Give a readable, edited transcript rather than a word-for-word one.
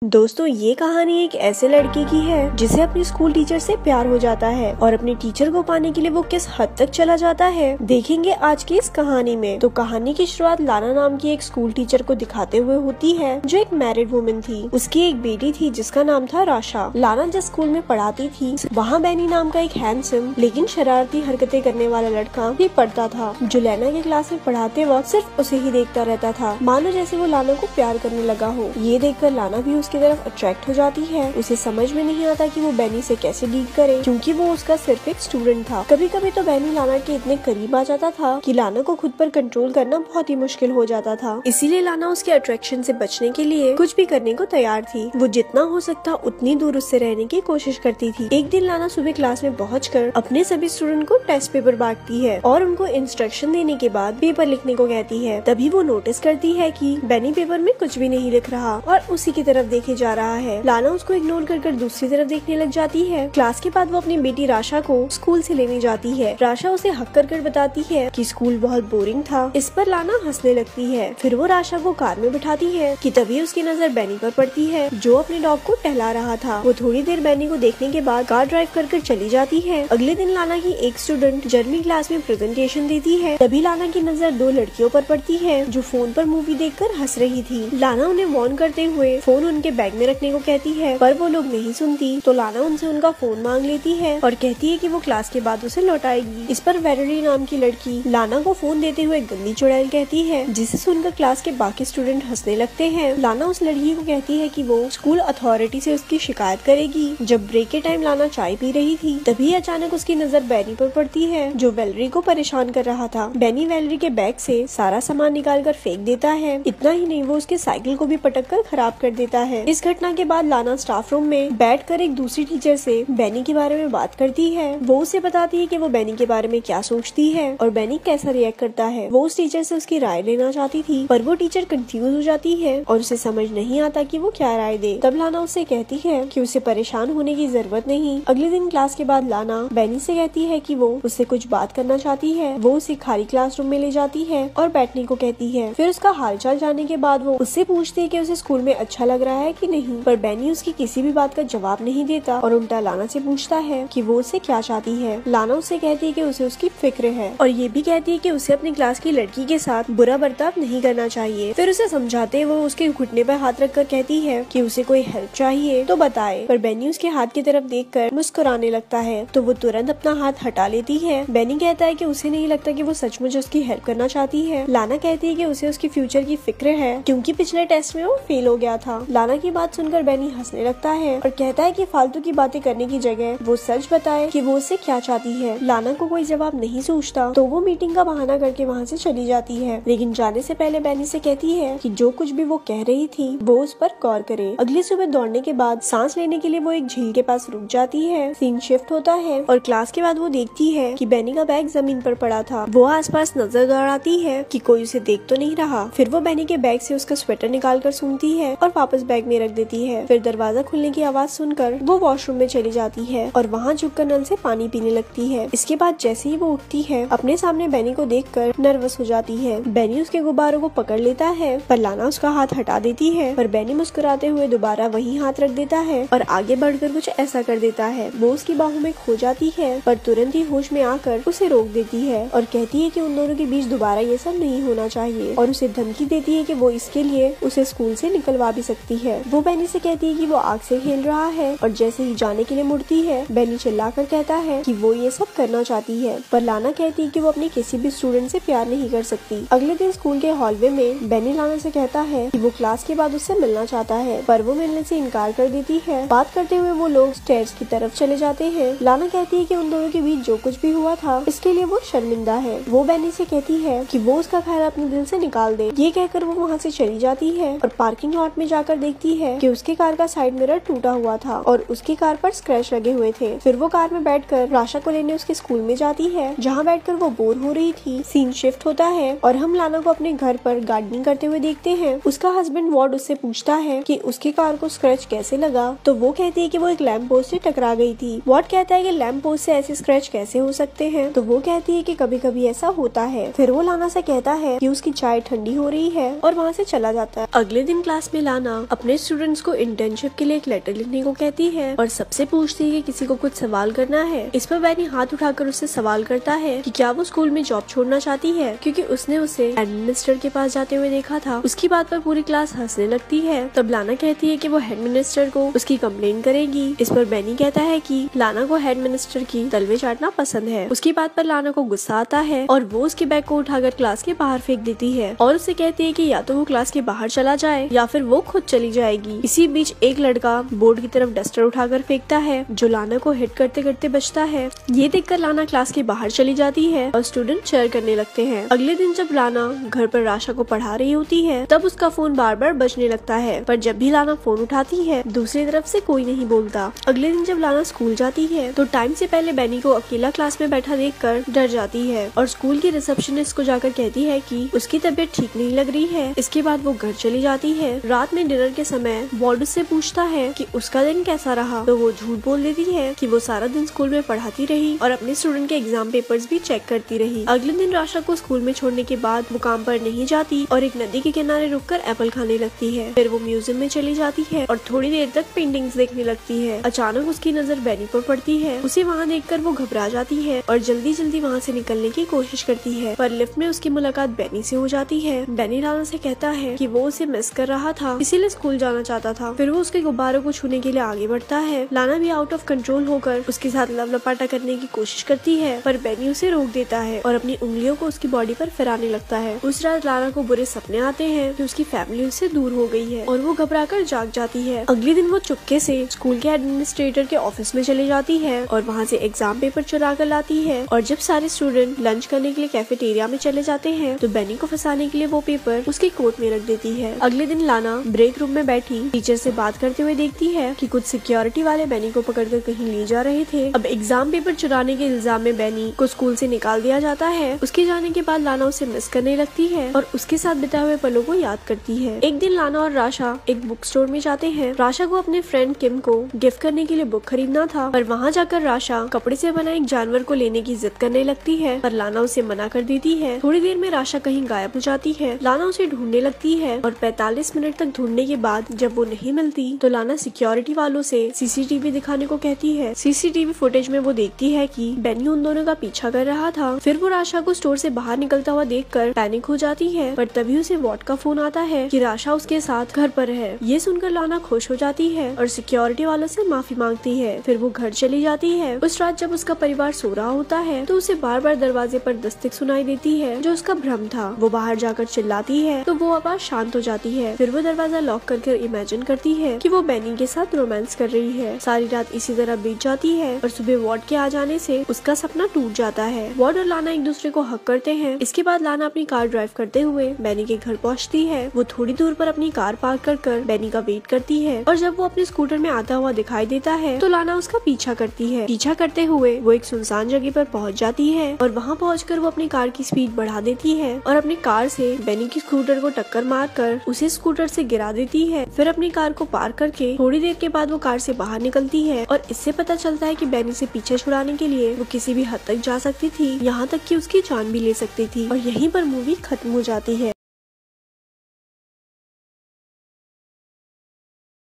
दोस्तों ये कहानी एक ऐसे लड़के की है जिसे अपनी स्कूल टीचर से प्यार हो जाता है और अपने टीचर को पाने के लिए वो किस हद तक चला जाता है देखेंगे आज की इस कहानी में। तो कहानी की शुरुआत लाना नाम की एक स्कूल टीचर को दिखाते हुए होती है जो एक मैरिड वुमन थी। उसकी एक बेटी थी जिसका नाम था राशा। लाना जिस स्कूल में पढ़ाती थी वहाँ बैनी नाम का एक हैंडसम लेकिन शरारती हरकतें करने वाला लड़का भी पढ़ता था जो लाना के क्लास में पढ़ाते वक्त सिर्फ उसे ही देखता रहता था, मानो जैसे वो लाना को प्यार करने लगा हो। ये देखकर लाना भी उसकी तरफ अट्रैक्ट हो जाती है। उसे समझ में नहीं आता कि वो बैनी से कैसे डील करे क्योंकि वो उसका सिर्फ एक स्टूडेंट था। कभी कभी तो बैनी लाना के इतने करीब आ जाता था कि लाना को खुद पर कंट्रोल करना बहुत ही मुश्किल हो जाता था। इसीलिए लाना उसके अट्रैक्शन से बचने के लिए कुछ भी करने को तैयार थी। वो जितना हो सकता उतनी दूर उससे रहने की कोशिश करती थी। एक दिन लाना सुबह क्लास में पहुंचकर अपने सभी स्टूडेंट को टेस्ट पेपर बांटती है और उनको इंस्ट्रक्शन देने के बाद पेपर लिखने को कहती है। तभी वो नोटिस करती है कि बैनी पेपर में कुछ भी नहीं लिख रहा और उसी की तरफ देखे जा रहा है। लाना उसको इग्नोर कर दूसरी तरफ देखने लग जाती है। क्लास के बाद वो अपनी बेटी राशा को स्कूल से लेने जाती है। राशा उसे हक कर बताती है कि स्कूल बहुत बोरिंग था। इस पर लाना हंसने लगती है। फिर वो राशा को कार में बिठाती है कि तभी उसकी नजर बैनी पर पड़ती है जो अपने डॉग को टहला रहा था। वो थोड़ी देर बैनी को देखने के बाद कार ड्राइव कर चली जाती है। अगले दिन लाना की एक स्टूडेंट जर्मनी क्लास में प्रेजेंटेशन देती है। तभी लाना की नजर दो लड़कियों पर पड़ती है जो फोन पर मूवी देखकर हंस रही थी। लाना उन्हें वार्न करते हुए फोन उनके बैग में रखने को कहती है पर वो लोग नहीं सुनती तो लाना उनसे उनका फोन मांग लेती है और कहती है कि वो क्लास के बाद उसे लौटाएगी। इस पर वेलेरी नाम की लड़की लाना को फोन देते हुए गंदी चुड़ैल कहती है जिसे सुनकर क्लास के बाकी स्टूडेंट हंसने लगते हैं। लाना उस लड़की को कहती है कि वो स्कूल अथॉरिटी से उसकी शिकायत करेगी। जब ब्रेक के टाइम लाना चाय पी रही थी तभी अचानक उसकी नजर बैनी पर पड़ती है जो वेलेरी को परेशान कर रहा था। बैनी वेलेरी के बैग से सारा सामान निकाल कर फेंक देता है। इतना ही नहीं वो उसके साइकिल को भी पटक कर खराब कर देता है। इस घटना के बाद लाना स्टाफ रूम में बैठकर एक दूसरी टीचर से बैनी के बारे में बात करती है। वो उसे बताती है कि वो बैनी के बारे में क्या सोचती है और बैनी कैसा रिएक्ट करता है। वो उस टीचर से उसकी राय लेना चाहती थी पर वो टीचर कंफ्यूज हो जाती है और उसे समझ नहीं आता कि वो क्या राय दे। तब लाना उससे कहती है कि उसे परेशान होने की जरूरत नहीं। अगले दिन क्लास के बाद लाना बैनी से कहती है कि वो उससे कुछ बात करना चाहती है। वो उसे खाली क्लासरूम में ले जाती है और बैठने को कहती है। फिर उसका हालचाल जानने के बाद वो उससे पूछती है कि उसे स्कूल में अच्छा लग रहा है कि नहीं, पर बैनी उसकी किसी भी बात का जवाब नहीं देता और उल्टा लाना से पूछता है कि वो उससे क्या चाहती है। लाना उससे कहती है कि उसे उसकी फिक्र है और ये भी कहती है कि उसे अपनी क्लास की लड़की के साथ बुरा बर्ताव नहीं करना चाहिए। फिर उसे समझाते वो उसके घुटने पर हाथ रखकर कहती है कि उसे कोई हेल्प चाहिए तो बताए, पर बैनी उसके हाथ की तरफ देखकर मुस्कुराने लगता है तो वो तुरंत अपना हाथ हटा लेती है। बैनी कहता है कि उसे नहीं लगता कि वो सचमुच उसकी हेल्प करना चाहती है। लाना कहती है कि उसे उसकी फ्यूचर की फिक्र है क्योंकि पिछले टेस्ट में वो फेल हो गया था। लाना की बात सुनकर बैनी हंसने लगता है और कहता है कि फालतू की बातें करने की जगह वो सच बताए कि वो उससे क्या चाहती है। लाना को कोई जवाब नहीं सूझता तो वो मीटिंग का बहाना करके वहाँ से चली जाती है, लेकिन जाने से पहले बैनी से कहती है कि जो कुछ भी वो कह रही थी वो उस पर गौर करे। अगली सुबह दौड़ने के बाद सांस लेने के लिए वो एक झील के पास रुक जाती है। सीन शिफ्ट होता है और क्लास के बाद वो देखती है कि बैनी का बैग जमीन पर पड़ा था। वो आसपास नजर दौड़ाती है कि कोई उसे देख तो नहीं रहा। फिर वो बैनी के बैग से उसका स्वेटर निकाल कर सूंघती है और वापस बैग में रख देती है। फिर दरवाजा खुलने की आवाज सुनकर वो वॉशरूम में चली जाती है और वहाँ झुककर नल से पानी पीने लगती है। इसके बाद जैसे ही वो उठती है अपने सामने बैनी को देखकर नर्वस हो जाती है। बैनी उसके गुब्बारों को पकड़ लेता है पर लाना उसका हाथ हटा देती है, पर बैनी मुस्कुराते हुए दोबारा वही हाथ रख देता है और आगे बढ़कर कुछ ऐसा कर देता है। वो उसकी बाहों में खो जाती है पर तुरंत ही होश में आकर उसे रोक देती है और कहती है कि उन दोनों के बीच दोबारा ये सब नहीं होना चाहिए और उसे धमकी देती है कि वो इसके लिए उसे स्कूल से निकलवा भी सकती है। वो बैनी से कहती है कि वो आग से खेल रहा है और जैसे ही जाने के लिए मुड़ती है बैनी चिल्लाकर कहता है कि वो ये सब करना चाहती है, पर लाना कहती है कि वो अपने किसी भी स्टूडेंट से प्यार नहीं कर सकती। अगले दिन स्कूल के हॉलवे में बैनी लाना से कहता है कि वो क्लास के बाद उससे मिलना चाहता है, पर वो मिलने से इनकार कर देती है। बात करते हुए वो लोग स्टेयर्स की तरफ चले जाते हैं। लाना कहती है कि उन दोनों के बीच जो कुछ भी हुआ था इसके लिए वो शर्मिंदा है। वो बैनी से कहती है कि वो उसका ख्याल अपने दिल से निकाल दे। ये कहकर वो वहाँ से चली जाती है और पार्किंग लॉट में जाकर देखती है कि उसके कार का साइड मिरर टूटा हुआ था और उसकी कार पर स्क्रैच लगे हुए थे। फिर वो कार में बैठकर राशा को लेने उसके स्कूल में जाती है जहाँ बैठकर वो बोर हो रही थी। सीन शिफ्ट होता है और हम लाना को अपने घर पर गार्डनिंग करते हुए देखते हैं। उसका हस्बैंड वॉर्ड उससे पूछता है कि उसकी कार को स्क्रैच कैसे लगा तो वो कहती है कि वो एक लैंप पोस्ट से टकरा गई थी। वॉर्ड कहता है कि लैंप पोस्ट से ऐसे स्क्रैच कैसे हो सकते हैं तो वो कहती है कि कभी कभी ऐसा होता है। फिर वो लाना से कहता है कि उसकी चाय ठंडी हो रही है और वहाँ से चला जाता है। अगले दिन क्लास में लाना अपने अपने स्टूडेंट्स को इंटर्नशिप के लिए एक लेटर लिखने को कहती है और सबसे पूछती है कि किसी को कुछ सवाल करना है। इस पर बेनी हाथ उठाकर उससे सवाल करता है कि क्या वो स्कूल में जॉब छोड़ना चाहती है, क्योंकि उसने उसे हेडमिनिस्टर के पास जाते हुए देखा था। उसकी बात पर पूरी क्लास हंसने लगती है। तब लाना कहती है कि वो हेडमिनिस्टर को उसकी कंप्लेन करेगी। इस पर बेनी कहता है कि लाना को हेडमिनिस्टर की तलवे चाटना पसंद है। उसकी बात पर लाना को गुस्सा आता है और वो उसके बैग को उठाकर क्लास के बाहर फेंक देती है और उससे कहती है कि या तो वो क्लास के बाहर चला जाए या फिर वो खुद चली जाएगी। इसी बीच एक लड़का बोर्ड की तरफ डस्टर उठाकर फेंकता है जो लाना को हिट करते करते बचता है। ये देखकर लाना क्लास के बाहर चली जाती है और स्टूडेंट चेयर करने लगते हैं। अगले दिन जब लाना घर पर राशा को पढ़ा रही होती है तब उसका फोन बार बार बजने लगता है, पर जब भी लाना फोन उठाती है दूसरी तरफ से कोई नहीं बोलता। अगले दिन जब लाना स्कूल जाती है तो टाइम से पहले बेनी को अकेला क्लास में बैठा देखकर डर जाती है और स्कूल की रिसेप्शनिस्ट को जाकर कहती है कि उसकी तबीयत ठीक नहीं लग रही है। इसके बाद वो घर चली जाती है। रात में डिनर के समय वॉर्ड से पूछता है कि उसका दिन कैसा रहा, तो वो झूठ बोल देती है कि वो सारा दिन स्कूल में पढ़ाती रही और अपने स्टूडेंट के एग्जाम पेपर्स भी चेक करती रही। अगले दिन राशा को स्कूल में छोड़ने के बाद वो काम पर नहीं जाती और एक नदी के किनारे रुककर एप्पल खाने लगती है। फिर वो म्यूजियम में चली जाती है और थोड़ी देर तक पेंटिंग्स देखने लगती है। अचानक उसकी नजर बेनी पर पड़ती है। उसे वहाँ देखकर वो घबरा जाती है और जल्दी जल्दी वहाँ से निकलने की कोशिश करती है, पर लिफ्ट में उसकी मुलाकात बेनी से हो जाती है। बेनी लाना से कहता है कि वो उसे मिस कर रहा था, इसीलिए स्कूल जाना चाहता था। फिर वो उसके गुब्बारों को छूने के लिए आगे बढ़ता है। लाना भी आउट ऑफ कंट्रोल होकर उसके साथ लवलपाटा करने की कोशिश करती है, पर बेनी उसे रोक देता है और अपनी उंगलियों को उसकी बॉडी पर फिराने लगता है। उस रात लाना को बुरे सपने आते हैं कि उसकी फैमिली उससे दूर हो गई है और वो घबराकर जाग जाती है। अगले दिन वो चुपके से स्कूल के एडमिनिस्ट्रेटर के ऑफिस में चली जाती है और वहाँ से एग्जाम पेपर चुरा कर लाती है। और जब सारे स्टूडेंट लंच करने के लिए कैफेटेरिया में चले जाते हैं तो बेनी को फंसाने के लिए वो पेपर उसके कोट में रख देती है। अगले दिन लाना ब्रेक रूम में बैठी टीचर से बात करते हुए देखती है कि कुछ सिक्योरिटी वाले बेनी को पकड़कर कहीं ले जा रहे थे। अब एग्जाम पेपर चुराने के इल्जाम में बेनी को स्कूल से निकाल दिया जाता है। उसके जाने के बाद लाना उसे मिस करने लगती है और उसके साथ बिताए हुए पलों को याद करती है। एक दिन लाना और राशा एक बुक स्टोर में जाते हैं। राशा को अपने फ्रेंड किम को गिफ्ट करने के लिए बुक खरीदना था, पर वहाँ जाकर राशा कपड़े से बना एक जानवर को लेने की जिद करने लगती है, पर लाना उसे मना कर देती है। थोड़ी देर में राशा कहीं गायब हो जाती है। लाना उसे ढूंढने लगती है और 45 मिनट तक ढूंढने के बाद जब वो नहीं मिलती तो लाना सिक्योरिटी वालों से सीसीटीवी दिखाने को कहती है। सीसीटीवी फुटेज में वो देखती है कि बेनी उन दोनों का पीछा कर रहा था। फिर वो राशा को स्टोर से बाहर निकलता हुआ देखकर पैनिक हो जाती है, पर तभी उसे वॉट का फोन आता है कि राशा उसके साथ घर पर है। ये सुनकर लाना खुश हो जाती है और सिक्योरिटी वालों से माफी मांगती है। फिर वो घर चली जाती है। उस रात जब उसका परिवार सो रहा होता है तो उसे बार बार दरवाजे पर दस्तक सुनाई देती है, जो उसका भ्रम था। वो बाहर जाकर चिल्लाती है तो वो आवाज शांत हो जाती है। फिर वो दरवाजा लॉक करके इमेजिन करती है कि वो बेनी के साथ रोमांस कर रही है। सारी रात इसी तरह बीत जाती है और सुबह वॉर्ड के आ जाने से उसका सपना टूट जाता है। वॉर्ड और लाना एक दूसरे को हक करते हैं। इसके बाद लाना अपनी कार ड्राइव करते हुए बेनी के घर पहुंचती है। वो थोड़ी दूर पर अपनी कार पार्क कर बेनी का वेट करती है और जब वो अपने स्कूटर में आता हुआ दिखाई देता है तो लाना उसका पीछा करती है। पीछा करते हुए वो एक सुनसान जगह पर पहुंच जाती है और वहां पहुंचकर वो अपनी कार की स्पीड बढ़ा देती है और अपनी कार से बेनी की स्कूटर को टक्कर मारकर उसे स्कूटर से गिरा देती है। फिर अपनी कार को पार्क करके थोड़ी देर के बाद वो कार से बाहर निकलती है और इससे पता चलता है कि बेनी से पीछे छुड़ाने के लिए वो किसी भी हद तक जा सकती थी, यहाँ तक कि उसकी जान भी ले सकती थी। और यहीं पर मूवी खत्म हो जाती है।